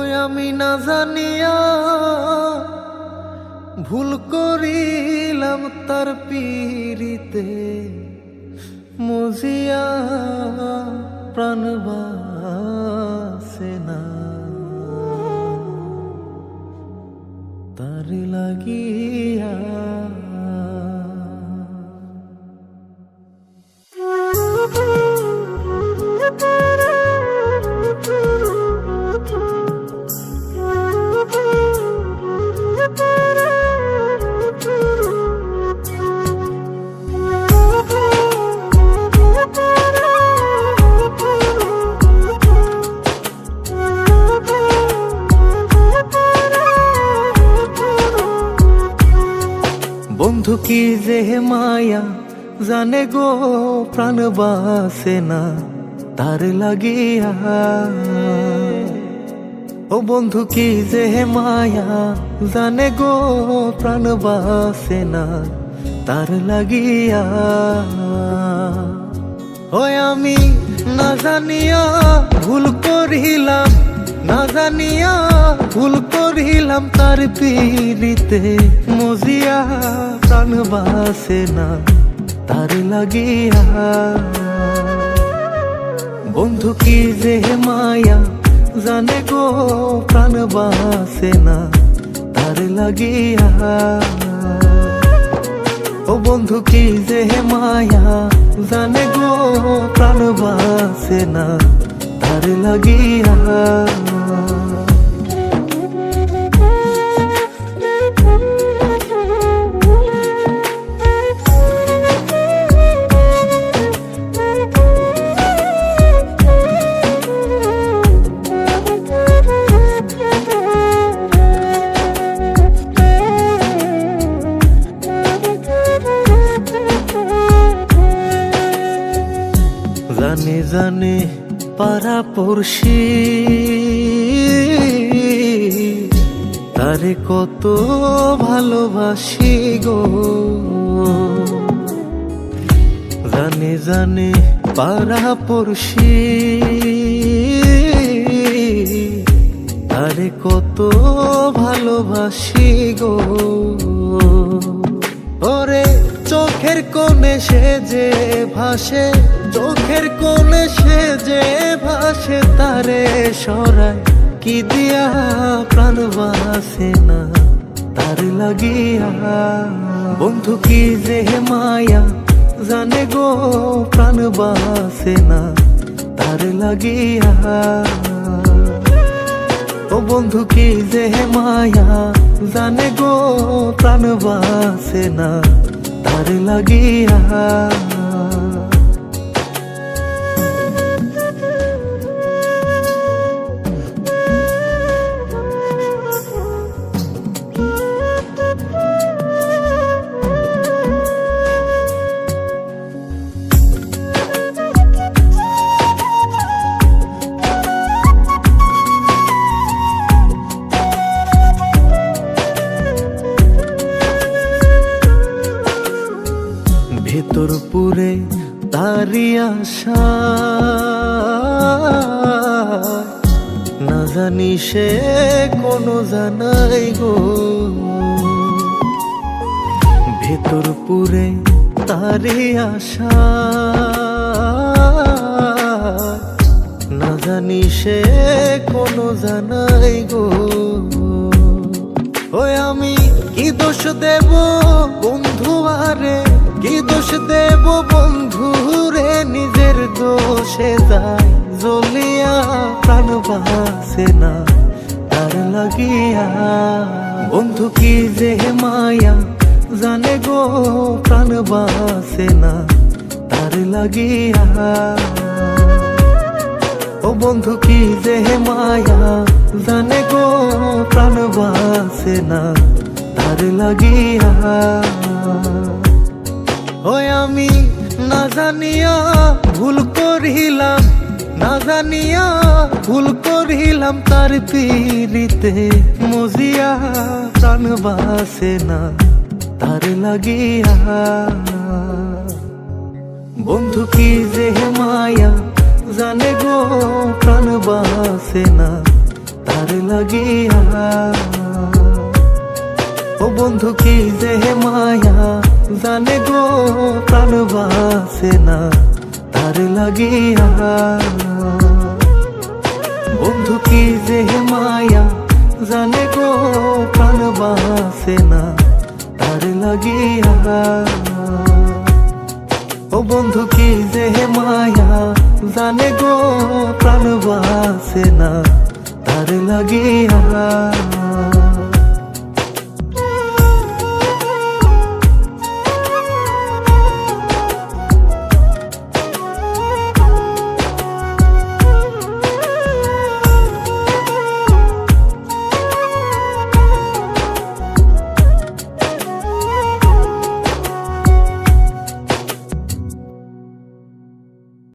ওই আমি না জানিয়া ভুল করিলাম তার পীড়িতে মজিয়া প্রাণ বাসে না তার লাগিয়া। বন্ধু কি যে মায়া জানে গো প্রাণ বাসে না তার লাগিয়া। ও বন্ধু কি যে মায়া জানে গো প্রাণ বাসে না তার লাগিয়া। ওই আমি না জানিয়া ভুল করিলাম, না জানিয়া ভুল করিলাম তার পীড়িতে মজিয়া প্রাণ বাসে না তার লাগিয়া। বন্ধু কি যে মায়া জানে গো প্রাণ বাসে না তার লাগিয়া। ও বন্ধু কি যে মায়া জানে গো প্রাণ বাসে না তার লাগিয়া। জানে জানে পাড়া পড়শি তারে কত ভালোবাসি গো। জানে জানে পাড়া পড়শি তারে কত ভালোবাসি গো। ওরে চোখের কোণে সে যে ভাসে, চোখের কোণে সে যে ভাসে তারে সরাই কি দিয়া প্রাণ বাসে না তার লাগিয়া। বন্ধু কি যে মায়া জানে গো প্রাণ বাসে না তার লাগিয়া। ও বন্ধু কি যে মায়া জানে গো প্রাণ বাসে না তার লাগিয়া। ভেতর পুরে তারি আশা না জানি সে কোনো জানাই গো। ভেতর পুরে তারি আশা না জানি সে কোনো জানাই গো। ওই আমি কি দোষ দেব বন্ধু আরে, কি দোষ দেব বন্ধু রে, নিজের দোষে যাই জ্বলিয়া প্রাণ বাসে না তার লাগিয়া। বন্ধু কি যে মায়া জানে গো প্রাণ বাসে না তার লাগিয়া। ও বন্ধু কি যে মায়া জানে গো প্রাণ বাসে না তার লাগিয়া। ওই আমি না জানিয়া ভুল করিলাম, না জানিয়া ভুল করিলাম তার পীড়িতে মজিয়া প্রাণ বাসে না তার লাগিয়া। বন্ধু কি যে মায়া জানে গো প্রাণ বাসে না তার লাগিয়া। ও বন্ধু কি যে মায়া জানে গো প্রাণ বাসে না তার লাগিয়া। বন্ধু কি যে মায়া জানে গো প্রাণ বাসে না তার লাগিয়া। ও বন্ধু কি যে মায়া জানে গো প্রাণ বাসে না তার লাগিয়া।